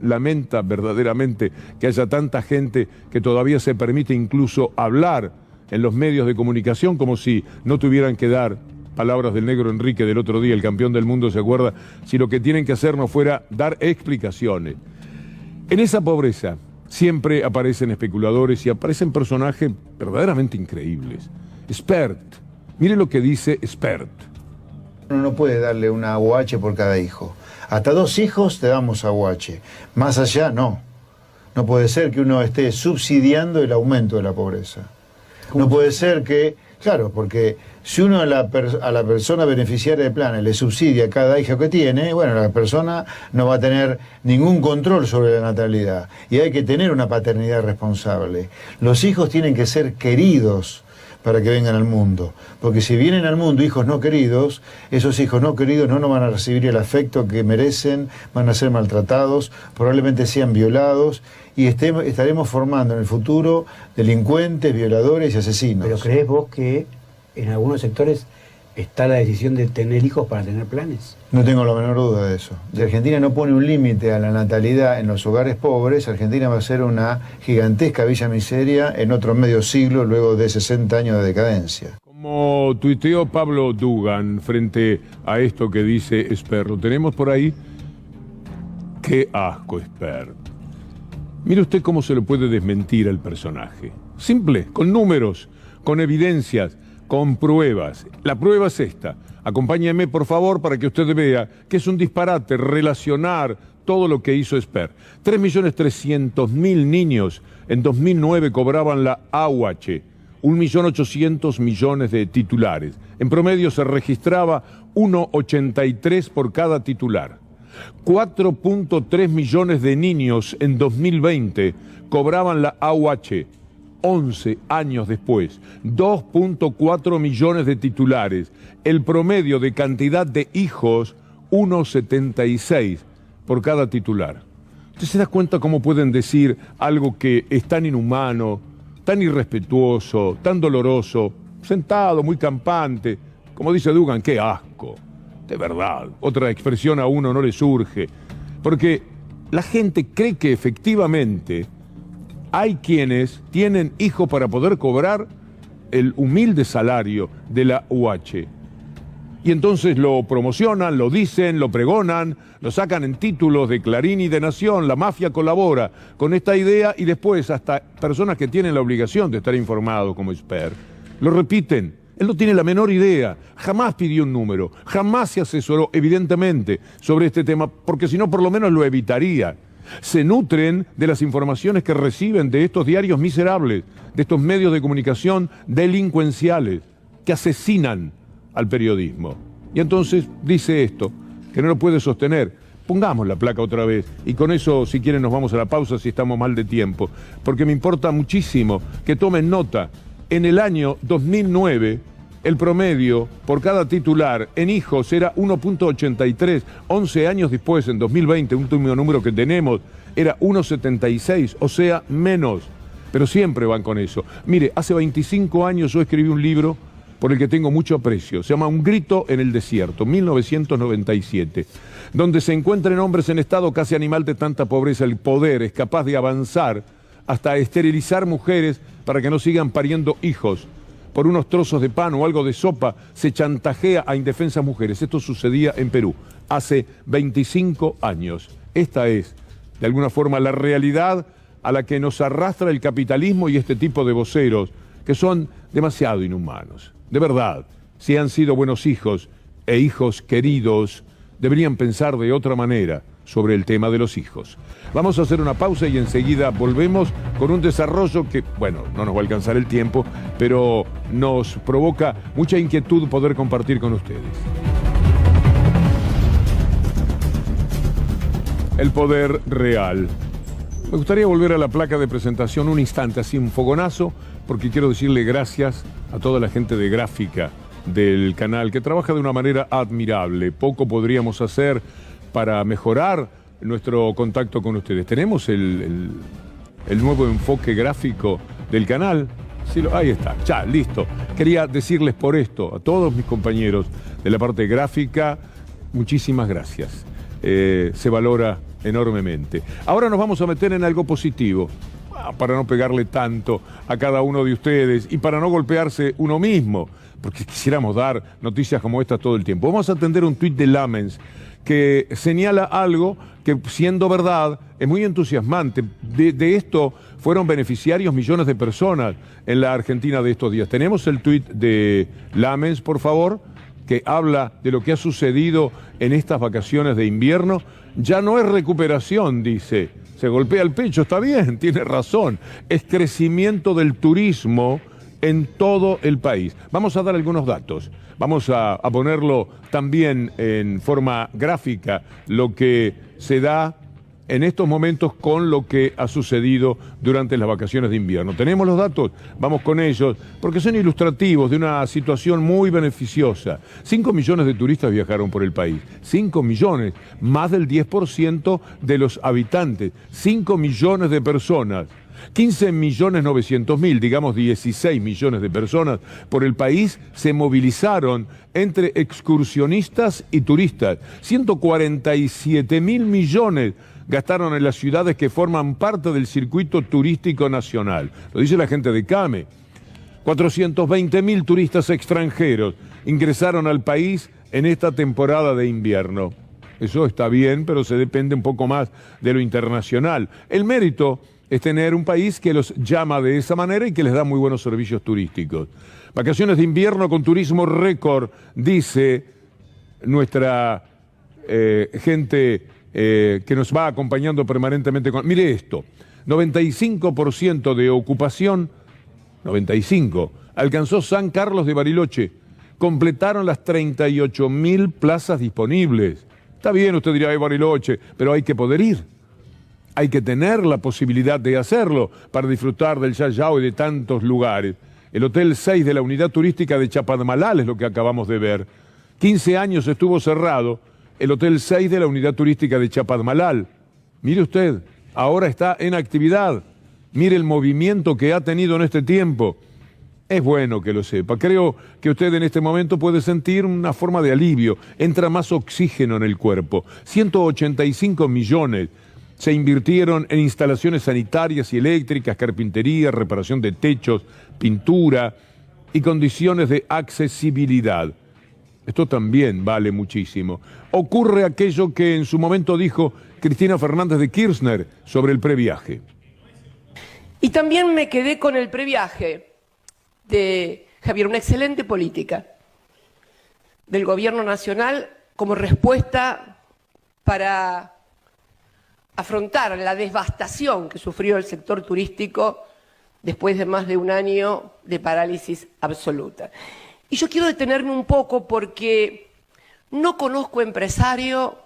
lamenta verdaderamente que haya tanta gente que todavía se permite incluso hablar en los medios de comunicación como si no tuvieran que dar, palabras del negro Enrique del otro día, el campeón del mundo, ¿se acuerda? Si lo que tienen que hacer no fuera dar explicaciones. En esa pobreza siempre aparecen especuladores y aparecen personajes verdaderamente increíbles. Spert, mire lo que dice Spert. Uno no puede darle una AUH por cada hijo. Hasta 2 hijos te damos AUH. Más allá, no. No puede ser que uno esté subsidiando el aumento de la pobreza. No puede ser que, claro, porque si uno a la persona beneficiaria de planes le subsidia cada hijo que tiene, bueno, la persona no va a tener ningún control sobre la natalidad. Y hay que tener una paternidad responsable. Los hijos tienen que ser queridos para que vengan al mundo. Porque si vienen al mundo hijos no queridos, esos hijos no queridos no van a recibir el afecto que merecen, van a ser maltratados, probablemente sean violados, y estaremos formando en el futuro delincuentes, violadores y asesinos. ¿Pero crees vos que en algunos sectores está la decisión de tener hijos para tener planes? No tengo la menor duda de eso. Si Argentina no pone un límite a la natalidad en los hogares pobres, Argentina va a ser una gigantesca villa miseria en otro medio siglo luego de 60 años de decadencia. Como tuiteó Pablo Dugan frente a esto que dice Spert, ¿lo tenemos por ahí? ¡Qué asco, Spert! Mire usted cómo se lo puede desmentir al personaje. Simple, con números, con evidencias, con pruebas. La prueba es esta. Acompáñeme, por favor, para que usted vea que es un disparate relacionar todo lo que hizo Spert. 3.300.000 niños en 2009 cobraban la AUH. 1.800.000.000 de titulares. En promedio se registraba 1,83 por cada titular. 4.3 millones de niños en 2020 cobraban la AUH. 11 años después, 2.4 millones de titulares. El promedio de cantidad de hijos, 1,76 por cada titular. ¿Usted se da cuenta cómo pueden decir algo que es tan inhumano, tan irrespetuoso, tan doloroso, sentado, muy campante? Como dice Dugan, ¡qué asco! De verdad, otra expresión a uno no le surge. Porque la gente cree que efectivamente hay quienes tienen hijos para poder cobrar el humilde salario de la UH. Y entonces lo promocionan, lo dicen, lo pregonan, lo sacan en títulos de Clarín y de Nación. La mafia colabora con esta idea y después hasta personas que tienen la obligación de estar informados como Spert lo repiten. Él no tiene la menor idea, jamás pidió un número, jamás se asesoró evidentemente sobre este tema, porque si no por lo menos lo evitaría. Se nutren de las informaciones que reciben de estos diarios miserables, de estos medios de comunicación delincuenciales, que asesinan al periodismo. Y entonces dice esto, que no lo puede sostener, Pongamos la placa otra vez y con eso, si quieren, nos vamos a la pausa si estamos mal de tiempo, porque me importa muchísimo que tomen nota. En el año 2009, el promedio por cada titular en hijos era 1.83. 11 años después, en 2020, último número que tenemos, era 1.76, o sea, menos. Pero siempre van con eso. Mire, hace 25 años yo escribí un libro por el que tengo mucho aprecio. Se llama Un grito en el desierto, 1997, donde se encuentran hombres en estado casi animal de tanta pobreza. El poder es capaz de avanzar hasta esterilizar mujeres para que no sigan pariendo hijos. Por unos trozos de pan o algo de sopa se chantajea a indefensas mujeres. Esto sucedía en Perú hace 25 años. Esta es, de alguna forma, la realidad a la que nos arrastra el capitalismo y este tipo de voceros, que son demasiado inhumanos. De verdad, si han sido buenos hijos e hijos queridos, deberían pensar de otra manera sobre el tema de los hijos. Vamos a hacer una pausa y enseguida volvemos con un desarrollo que, bueno, no nos va a alcanzar el tiempo, pero nos provoca mucha inquietud poder compartir con ustedes. El poder real. Me gustaría volver a la placa de presentación un instante, así un fogonazo, porque quiero decirle gracias a toda la gente de gráfica del canal, que trabaja de una manera admirable. Poco podríamos hacer para mejorar nuestro contacto con ustedes. Tenemos el nuevo enfoque gráfico del canal. Sí, ahí está, ya, listo. Quería decirles por esto a todos mis compañeros de la parte gráfica, muchísimas gracias. Se valora enormemente. Ahora nos vamos a meter en algo positivo, para no pegarle tanto a cada uno de ustedes y para no golpearse uno mismo, porque quisiéramos dar noticias como esta todo el tiempo. Vamos a atender un tuit de Lamens que señala algo que, siendo verdad, es muy entusiasmante. De esto fueron beneficiarios millones de personas en la Argentina de estos días. Tenemos el tuit de Lamens, por favor, que habla de lo que ha sucedido en estas vacaciones de invierno. Ya no es recuperación, dice. Se golpea el pecho, está bien, tiene razón. Es crecimiento del turismo en todo el país. Vamos a dar algunos datos. Vamos a ponerlo también en forma gráfica, lo que se da en estos momentos con lo que ha sucedido durante las vacaciones de invierno. ¿Tenemos los datos? Vamos con ellos, porque son ilustrativos de una situación muy beneficiosa. 5 millones de turistas viajaron por el país. 5 millones, más del 10% de los habitantes. 5 millones de personas. 15.900.000, digamos 16 millones de personas por el país se movilizaron entre excursionistas y turistas. 147.000 millones gastaron en las ciudades que forman parte del circuito turístico nacional. Lo dice la gente de CAME. 420.000 turistas extranjeros ingresaron al país en esta temporada de invierno. Eso está bien, pero se depende un poco más de lo internacional. El mérito es tener un país que los llama de esa manera y que les da muy buenos servicios turísticos. Vacaciones de invierno con turismo récord, dice nuestra gente que nos va acompañando permanentemente. Mire esto, 95% de ocupación, 95%, alcanzó San Carlos de Bariloche. Completaron las 38.000 plazas disponibles. Está bien, usted dirá, Bariloche, pero hay que poder ir. Hay que tener la posibilidad de hacerlo para disfrutar del Yayao y de tantos lugares. El Hotel 6 de la Unidad Turística de Chapadmalal es lo que acabamos de ver. 15 años estuvo cerrado el Hotel 6 de la Unidad Turística de Chapadmalal. Mire usted, ahora está en actividad. Mire el movimiento que ha tenido en este tiempo. Es bueno que lo sepa. Creo que usted en este momento puede sentir una forma de alivio. Entra más oxígeno en el cuerpo. 185 millones se invirtieron en instalaciones sanitarias y eléctricas, carpintería, reparación de techos, pintura y condiciones de accesibilidad. Esto también vale muchísimo. Ocurre aquello que en su momento dijo Cristina Fernández de Kirchner sobre el previaje. Y también me quedé con el previaje de Javier, una excelente política del Gobierno Nacional como respuesta para afrontar la devastación que sufrió el sector turístico después de más de un año de parálisis absoluta. Y yo quiero detenerme un poco porque no conozco empresario,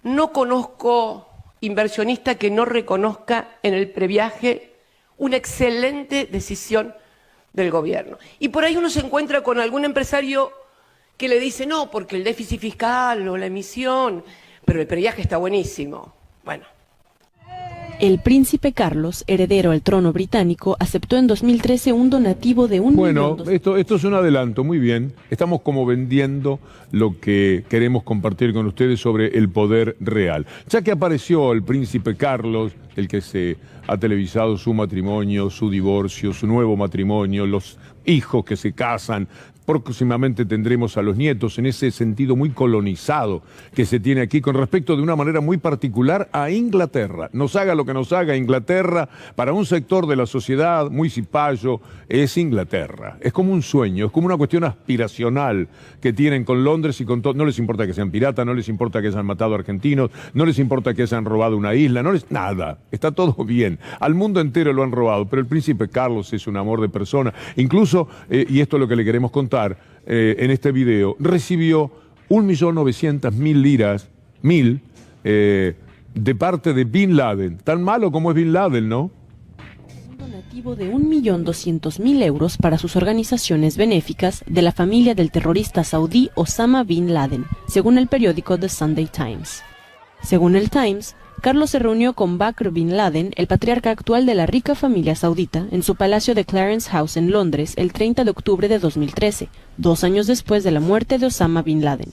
No conozco inversionista que no reconozca en el previaje una excelente decisión del gobierno. Y por ahí uno se encuentra con algún empresario que le dice, no, porque el déficit fiscal o la emisión, pero el previaje está buenísimo. Bueno. El príncipe Carlos, heredero al trono británico, aceptó en 2013 un donativo de $1 millón. Bueno, esto es un adelanto, muy bien. Estamos como vendiendo lo que queremos compartir con ustedes sobre el poder real. Ya que apareció el príncipe Carlos, el que se ha televisado su matrimonio, su divorcio, su nuevo matrimonio, los hijos que se casan. Próximamente tendremos a los nietos en ese sentido muy colonizado que se tiene aquí con respecto de una manera muy particular a Inglaterra. Nos haga lo que nos haga Inglaterra, para un sector de la sociedad muy cipayo es Inglaterra. Es como un sueño, es como una cuestión aspiracional que tienen con Londres y con todo. No les importa que sean piratas, no les importa que hayan matado a argentinos, no les importa que hayan robado una isla, nada. Está todo bien. Al mundo entero lo han robado, pero el príncipe Carlos es un amor de persona. Incluso, y esto es lo que le queremos contar, en este video, recibió 1.900.000 liras, de parte de Bin Laden. Tan malo como es Bin Laden, ¿no? Un donativo de 1.200.000 euros para sus organizaciones benéficas de la familia del terrorista saudí Osama Bin Laden, según el periódico The Sunday Times. Según el Times, Carlos se reunió con Bakr Bin Laden, el patriarca actual de la rica familia saudita, en su palacio de Clarence House en Londres el 30 de octubre de 2013, 2 años después de la muerte de Osama Bin Laden.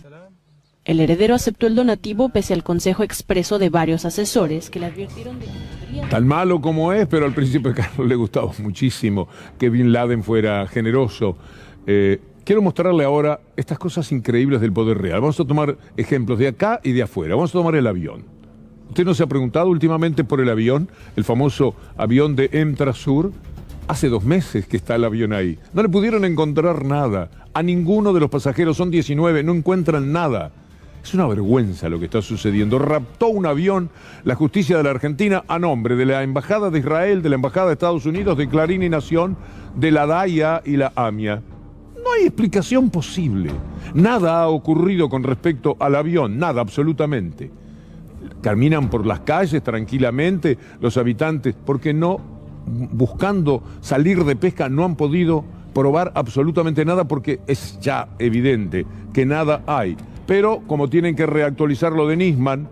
El heredero aceptó el donativo pese al consejo expreso de varios asesores que le advirtieron de que podría... Tan malo como es, pero al príncipe Carlos le gustaba muchísimo que Bin Laden fuera generoso. Quiero mostrarle ahora estas cosas increíbles del poder real. Vamos a tomar ejemplos de acá y de afuera. Vamos a tomar el avión. ¿Usted no se ha preguntado últimamente por el avión? El famoso avión de Emtrasur. Hace 2 meses que está el avión ahí. No le pudieron encontrar nada. A ninguno de los pasajeros, son 19, no encuentran nada. Es una vergüenza lo que está sucediendo. Raptó un avión la justicia de la Argentina a nombre de la Embajada de Israel, de la Embajada de Estados Unidos, de Clarín y Nación, de la DAIA y la AMIA. No hay explicación posible. Nada ha ocurrido con respecto al avión, nada absolutamente. Caminan por las calles tranquilamente los habitantes, porque no, buscando salir de pesca, no han podido probar absolutamente nada, porque es ya evidente que nada hay. Pero como tienen que reactualizar lo de Nisman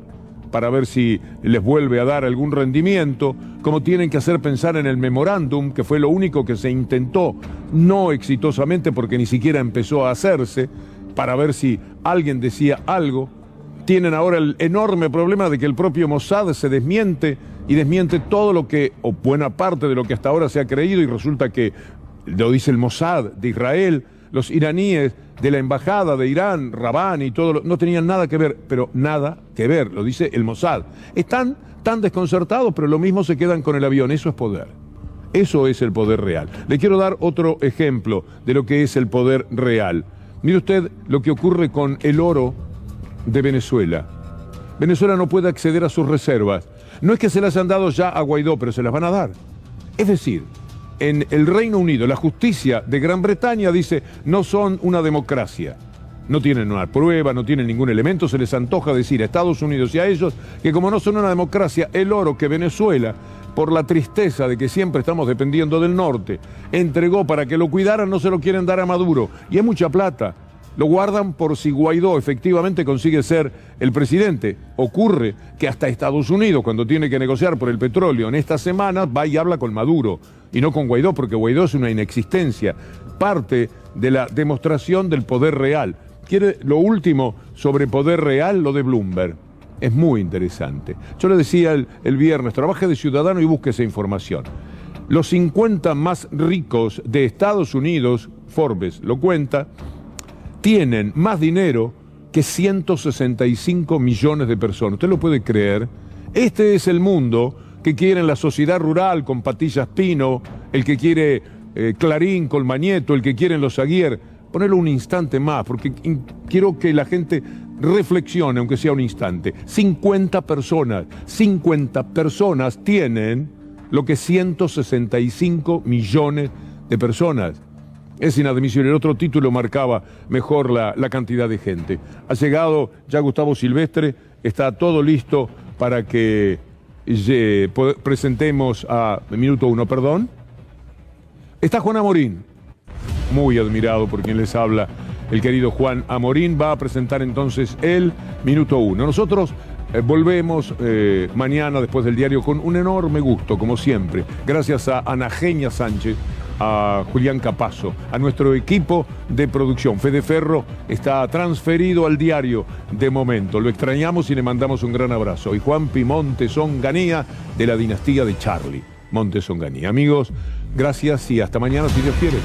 para ver si les vuelve a dar algún rendimiento, como tienen que hacer pensar en el memorándum, que fue lo único que se intentó, no exitosamente porque ni siquiera empezó a hacerse, para ver si alguien decía algo. Tienen ahora el enorme problema de que el propio Mossad se desmiente y desmiente todo lo que, o buena parte de lo que hasta ahora se ha creído, y resulta que, lo dice el Mossad de Israel, los iraníes de la embajada de Irán, Rabani y todo, no tenían nada que ver, pero nada que ver, lo dice el Mossad. Están tan desconcertados, pero lo mismo se quedan con el avión. Eso es poder. Eso es el poder real. Le quiero dar otro ejemplo de lo que es el poder real. Mire usted lo que ocurre con el oro de Venezuela. Venezuela no puede acceder a sus reservas. No es que se las han dado ya a Guaidó, pero se las van a dar. Es decir, en el Reino Unido, la justicia de Gran Bretaña dice, no son una democracia. No tienen una prueba, no tienen ningún elemento, se les antoja decir a Estados Unidos y a ellos que como no son una democracia, el oro que Venezuela, por la tristeza de que siempre estamos dependiendo del norte, entregó para que lo cuidaran, no se lo quieren dar a Maduro. Y es mucha plata. Lo guardan por si Guaidó efectivamente consigue ser el presidente. Ocurre que hasta Estados Unidos, cuando tiene que negociar por el petróleo en estas semanas, va y habla con Maduro y no con Guaidó, porque Guaidó es una inexistencia. Parte de la demostración del poder real. ¿Quiere lo último sobre poder real? Lo de Bloomberg. Es muy interesante. Yo le decía el viernes, trabaje de ciudadano y busque esa información. Los 50 más ricos de Estados Unidos, Forbes lo cuenta, tienen más dinero que 165 millones de personas. ¿Usted lo puede creer? Este es el mundo que quieren la sociedad rural con Patillas Pino, el que quiere Clarín con Mañeto, el que quieren los Aguirre. Ponelo un instante más, porque quiero que la gente reflexione, aunque sea un instante. 50 personas tienen lo que 165 millones de personas. Es inadmisible. El otro título marcaba mejor la cantidad de gente. Ha llegado ya Gustavo Silvestre, está todo listo para que presentemos a Minuto 1, perdón. Está Juan Amorín, muy admirado por quien les habla, el querido Juan Amorín, va a presentar entonces el Minuto 1. Nosotros volvemos mañana después del diario con un enorme gusto, como siempre. Gracias a Ana Genia Sánchez, a Julián Capazo, a nuestro equipo de producción. Fede Ferro está transferido al diario de momento. Lo extrañamos y le mandamos un gran abrazo. Y Juanpi Montes Onganía, de la dinastía de Charlie Montes Onganía. Amigos, gracias y hasta mañana si Dios quiere.